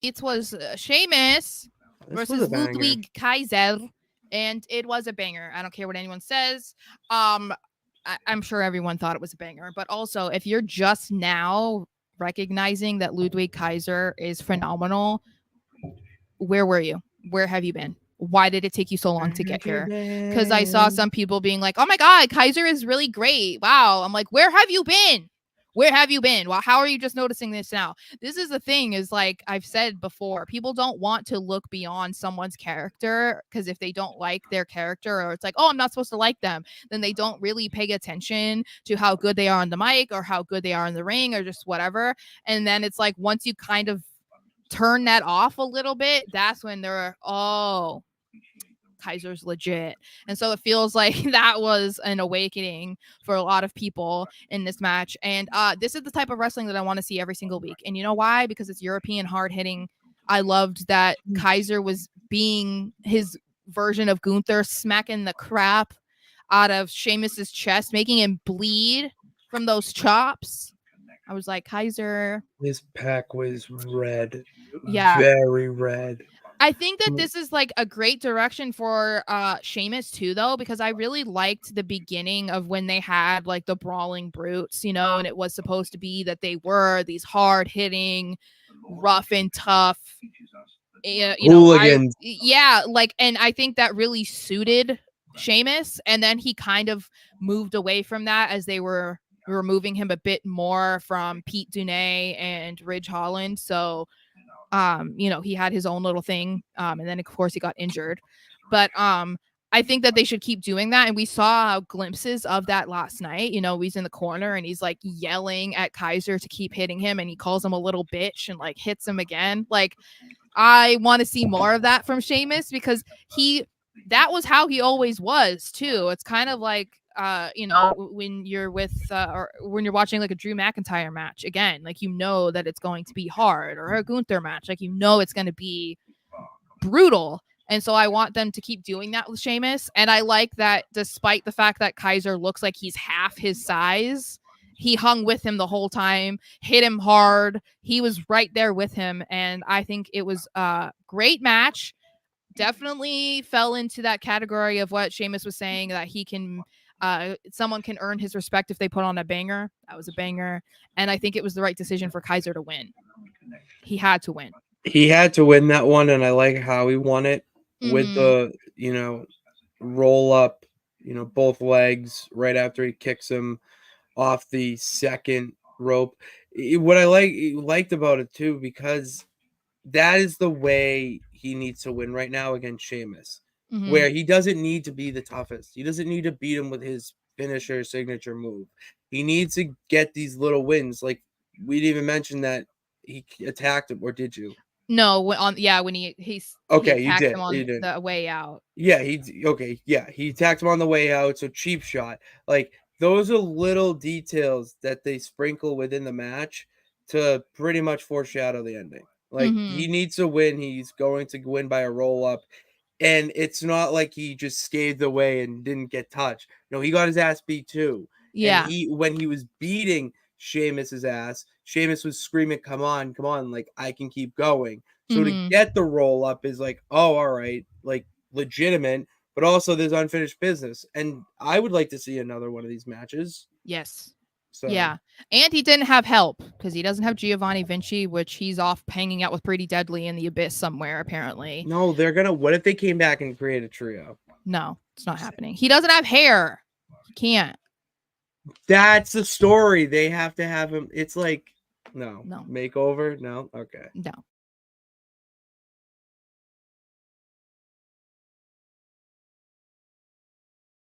It was Sheamus versus Ludwig Kaiser, and it was a banger. I don't care what anyone says. I'm sure everyone thought it was a banger, but also if you're just now recognizing that Ludwig Kaiser is phenomenal, where were you? Where have you been? Why did it take you so long to get here? Because I saw some people being like, oh my God, Kaiser is really great. Wow. I'm like, where have you been? Where have you been? Well, how are you just noticing this now? This is the thing is like I've said before, people don't want to look beyond someone's character because if they don't like their character or it's like, oh, I'm not supposed to like them, then they don't really pay attention to how good they are on the mic or how good they are in the ring or just whatever. And then it's like once you kind of turn that off a little bit, that's when they're, oh, Kaiser's legit. And so it feels like that was an awakening for a lot of people in this match. And this is the type of wrestling that I want to see every single week. And you know why? Because it's European hard hitting. I loved that Kaiser was being his version of Gunther, smacking the crap out of Sheamus's chest, making him bleed from those chops. I was like, Kaiser. His pack was red. Yeah. Very red. I think that this is like a great direction for Sheamus too, though, because I really liked the beginning of when they had like the brawling brutes, you know, and it was supposed to be that they were these hard hitting, rough and tough, hooligans. And I think that really suited Sheamus, and then he kind of moved away from that as they were removing him a bit more from Pete Dunne and Ridge Holland. So he had his own little thing. And then of course he got injured. But I think that they should keep doing that. And we saw glimpses of that last night. You know, he's in the corner and he's like yelling at Kaiser to keep hitting him, and he calls him a little bitch and like hits him again. Like, I want to see more of that from Sheamus because that was how he always was too. It's kind of like when you're with or when you're watching like a Drew McIntyre match again, like you know that it's going to be hard, or a Gunther match, like you know it's going to be brutal. And so I want them to keep doing that with Sheamus. And I like that despite the fact that Kaiser looks like he's half his size, he hung with him the whole time, hit him hard. He was right there with him. And I think it was a great match. Definitely fell into that category of what Sheamus was saying, that he can someone can earn his respect if they put on a banger. That was a banger. And I think it was the right decision for Kaiser to win. He had to win. He had to win that one, and I like how he won it with the, roll up, both legs right after he kicks him off the second rope. What I liked about it too, because that is the way he needs to win right now against Sheamus, where he doesn't need to be the toughest. He doesn't need to beat him with his finisher signature move. He needs to get these little wins. Like, we didn't even mention that he attacked him, or did you? No, when he attacked him on the way out. Yeah, he attacked him on the way out. So cheap shot. Like, those are little details that they sprinkle within the match to pretty much foreshadow the ending. Like, he needs to win. He's going to win by a roll up. And it's not like he just scathed away and didn't get touched. No, he got his ass beat too. Yeah. And when he was beating Sheamus's ass, Sheamus was screaming, come on, like, I can keep going. So to get the roll up is like, oh, all right, like, legitimate, but also there's unfinished business. And I would like to see another one of these matches. Yes. So. Yeah. And he didn't have help because he doesn't have Giovanni Vinci, which he's off hanging out with Pretty Deadly in the abyss somewhere, apparently. No, what if they came back and created a trio? No, it's not happening. He doesn't have hair. He can't. That's the story. They have to have him. It's like, no. Makeover? No? Okay. No.